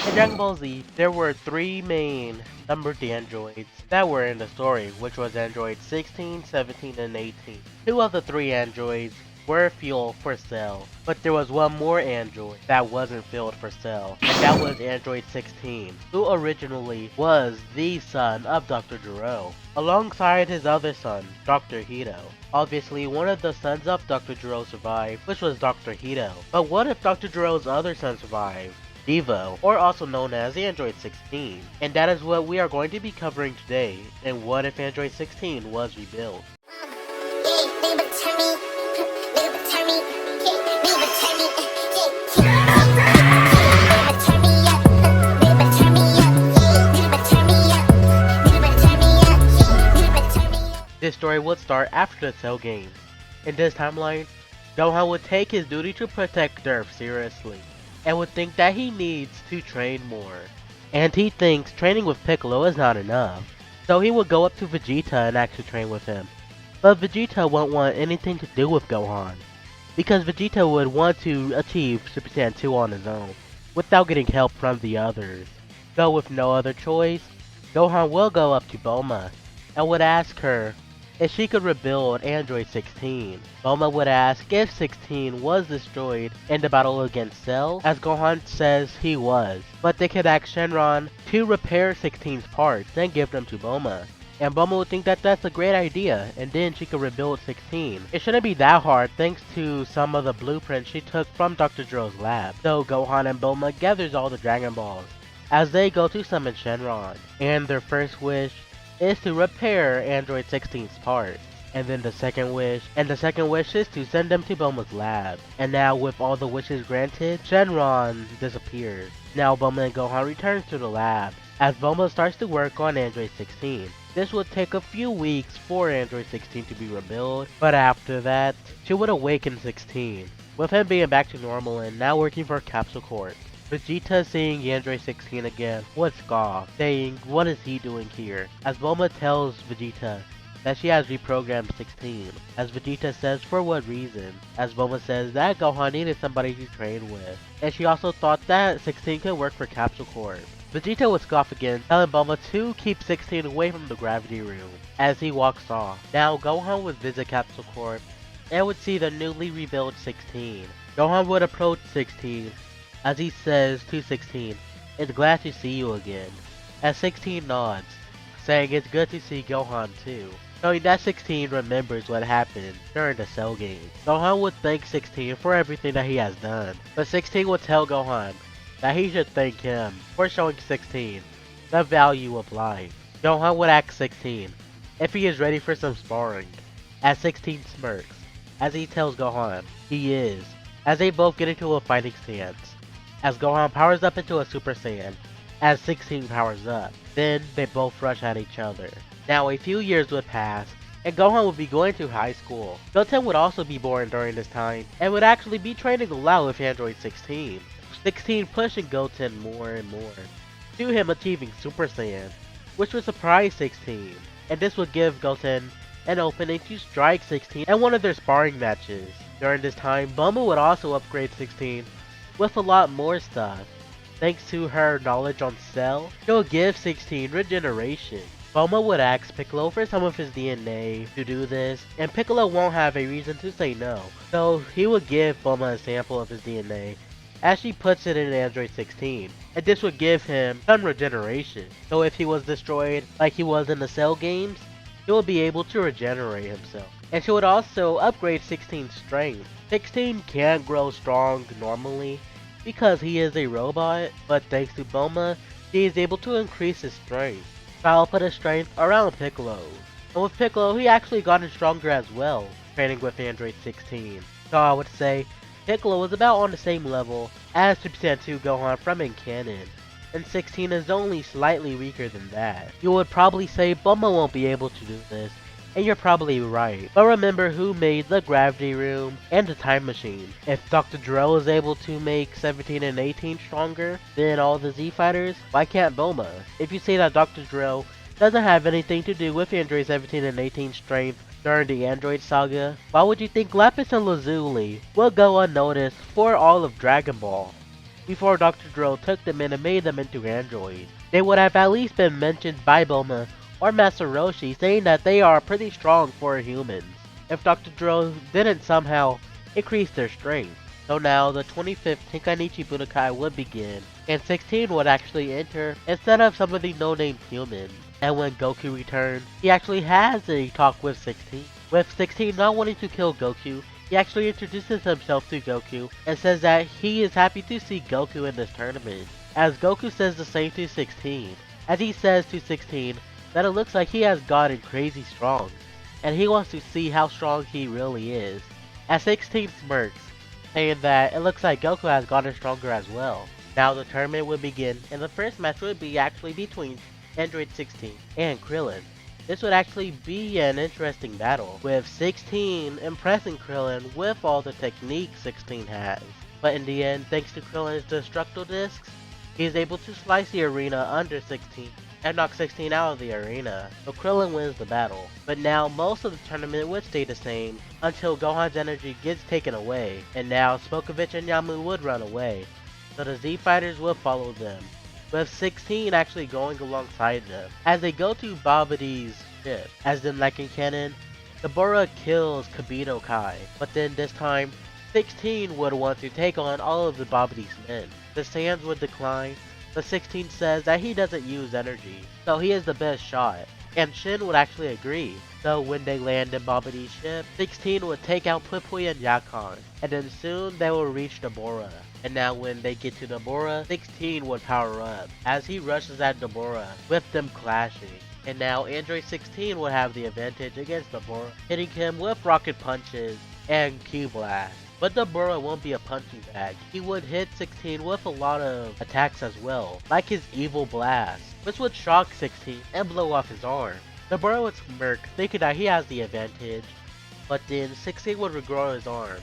In Dragon Ball Z, there were three main numbered androids that were in the story, which was androids 16, 17, and 18. Two of the three androids were fuel for Cell, but there was one more android that wasn't filled for Cell, and that was android 16, who originally was the son of Dr. Gero, alongside his other son, Dr. Hito. Obviously, one of the sons of Dr. Gero survived, which was Dr. Hito. But what if Dr. Gero's other son survived? Devo, or also known as Android 16. And that is what we are going to be covering today, and what if Android 16 was rebuilt. This story would start after the Cell games. In this timeline, Gohan would take his duty to protect Earth seriously, and would think that he needs to train more. And he thinks training with Piccolo is not enough, so he would go up to Vegeta and actually train with him. But Vegeta won't want anything to do with Gohan, because Vegeta would want to achieve Super Saiyan 2 on his own, without getting help from the others. So with no other choice, Gohan will go up to Bulma, and would ask her if she could rebuild Android 16. Bulma would ask if 16 was destroyed in the battle against Cell, as Gohan says he was, but they could ask Shenron to repair 16's parts and give them to Bulma. And Bulma would think that that's a great idea, and then she could rebuild 16. It shouldn't be that hard thanks to some of the blueprints she took from Dr. Gero's lab. So Gohan and Bulma gathers all the Dragon Balls as they go to summon Shenron, and their first wish is to repair Android 16's parts. And then the second wish is to send them to Bulma's lab. And now with all the wishes granted, Shenron disappears. Now Bulma and Gohan returns to the lab, as Bulma starts to work on Android 16. This would take a few weeks for Android 16 to be rebuilt, but after that, she would awaken 16, with him being back to normal and now working for Capsule Corp. Vegeta, seeing Android 16 again, would scoff, saying, "What is he doing here?" As Bulma tells Vegeta that she has reprogrammed 16, as Vegeta says for what reason, as Bulma says that Gohan needed somebody to train with, and she also thought that 16 could work for Capsule Corp. Vegeta would scoff again, telling Bulma to keep 16 away from the gravity room, as he walks off. Now Gohan would visit Capsule Corp and would see the newly rebuilt 16. Gohan would approach 16, as he says to 16, "It's glad to see you again," as 16 nods, saying it's good to see Gohan too, showing that 16 remembers what happened during the Cell game. Gohan would thank 16 for everything that he has done, but 16 would tell Gohan that he should thank him for showing 16 the value of life. Gohan would ask 16 if he is ready for some sparring, as 16 smirks, as he tells Gohan he is, as they both get into a fighting stance. As Gohan powers up into a Super Saiyan, as 16 powers up. Then they both rush at each other. Now a few years would pass, and Gohan would be going to high school. Goten would also be born during this time, and would actually be training a lot with Android 16. 16 pushing Goten more and more, to him achieving Super Saiyan, which would surprise 16. And this would give Goten an opening to strike 16 in one of their sparring matches. During this time, Bulma would also upgrade 16 with a lot more stuff. Thanks to her knowledge on Cell, she'll give 16 regeneration. Bulma would ask Piccolo for some of his DNA to do this, and Piccolo won't have a reason to say no, so he would give Bulma a sample of his DNA as she puts it in Android 16, and this would give him some regeneration. So if he was destroyed like he was in the Cell games, he will be able to regenerate himself. And she would also upgrade 16's strength. 16 can't grow strong normally because he is a robot, but thanks to Bulma, he is able to increase his strength. So I'll put his strength around Piccolo. And with Piccolo, he actually gotten stronger as well, training with Android 16. So I would say Piccolo is about on the same level as Super Saiyan 2 Gohan from in canon, and 16 is only slightly weaker than that. You would probably say Bulma won't be able to do this, and you're probably right. But remember who made the gravity room and the time machine. If Dr. Gero is able to make 17 and 18 stronger than all the Z fighters, why can't Bulma? If you say that Dr. Gero doesn't have anything to do with Android 17 and 18 strength during the Android saga, why would you think Lapis and Lazuli will go unnoticed for all of Dragon Ball? before Dr. Dro took them in and made them into androids. They would have at least been mentioned by Bulma or Master Roshi, saying that they are pretty strong for humans, if Dr. Dro didn't somehow increase their strength. So now the 25th Tenkaichi Budokai would begin, and 16 would actually enter instead of some of the no-name humans. And when Goku returned, he actually has a talk with 16. With 16 not wanting to kill Goku, he actually introduces himself to Goku and says that he is happy to see Goku in this tournament, as Goku says the same to 16, as he says to 16 that it looks like he has gotten crazy strong, and he wants to see how strong he really is, as 16 smirks, saying that it looks like Goku has gotten stronger as well. Now the tournament would begin, and the first match would be actually between Android 16 and Krillin. This would actually be an interesting battle, with 16 impressing Krillin with all the techniques 16 has. But in the end, thanks to Krillin's destructo discs, he is able to slice the arena under 16 and knock 16 out of the arena, so Krillin wins the battle. But now most of the tournament would stay the same until Gohan's energy gets taken away, and now Smokovich and Yamu would run away, so the Z Fighters would follow them, with 16 actually going alongside them. As they go to Babidi's ship, as then like in canon, Dabura kills Kabito Kai, but then this time, 16 would want to take on all of the Babidi's men. The Saiyans would decline, but 16 says that he doesn't use energy, so he is the best shot, and Shin would actually agree. So when they land in Babidi's ship, 16 would take out Pui and Yakan, and then soon they will reach Dabura. And now when they get to Dabura, 16 would power up, as he rushes at Dabura, with them clashing. And now Android 16 would have the advantage against Dabura, hitting him with rocket punches and Q-Blast. But Dabura won't be a punching bag. He would hit 16 with a lot of attacks as well, like his evil blast, which would shock 16 and blow off his arm. Dabura would smirk, thinking that he has the advantage, but then 16 would regrow his arm,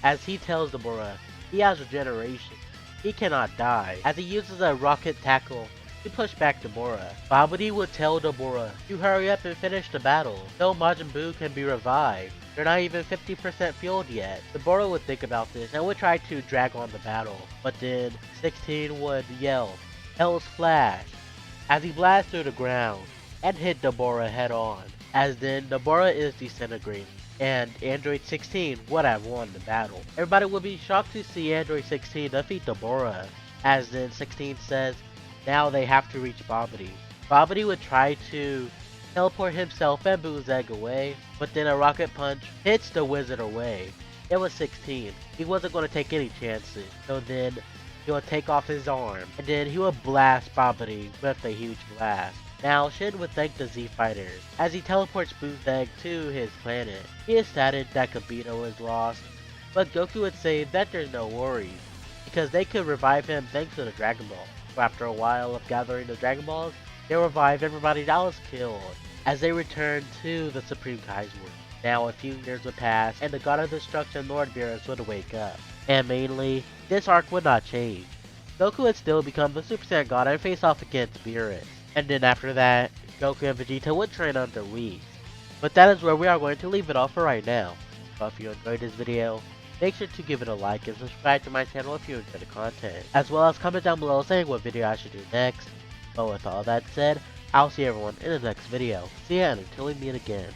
as he tells Dabura he has regeneration. He cannot die, as he uses a rocket tackle to push back Dabura. Babidi would tell Dabura to hurry up and finish the battle, so Majin Buu can be revived. They're not even 50% fueled yet. Dabura would think about this and would try to drag on the battle, but then 16 would yell, "Hell's Flash," as he blasts through the ground and hit Dabura head on, as then Dabura is disintegrated, and Android 16 would have won the battle. Everybody would be shocked to see Android 16 defeat Dabura, as then 16 says now they have to reach Babidi. Babidi would try to teleport himself and Boo's egg away, but then a rocket punch hits the wizard away. It was 16. He wasn't going to take any chances, so then he would take off his arm, and then he would blast Babidi with a huge blast. Now Shin would thank the Z Fighters as he teleports Boo's egg to his planet. He is saddened that Kabito is lost, but Goku would say that there's no worries, because they could revive him thanks to the Dragon Ball. So after a while of gathering the Dragon Balls, they revive everybody that was killed, as they return to the Supreme Kai's world. Now a few years would pass, and the God of Destruction Lord Beerus would wake up. And mainly, this arc would not change. Goku would still become the Super Saiyan God and face off against Beerus. And then after that, Goku and Vegeta would train under Whis. But that is where we are going to leave it off for right now. So if you enjoyed this video, make sure to give it a like and subscribe to my channel if you enjoy the content, as well as comment down below saying what video I should do next. But with all that said, I'll see everyone in the next video. See ya, and until we meet again.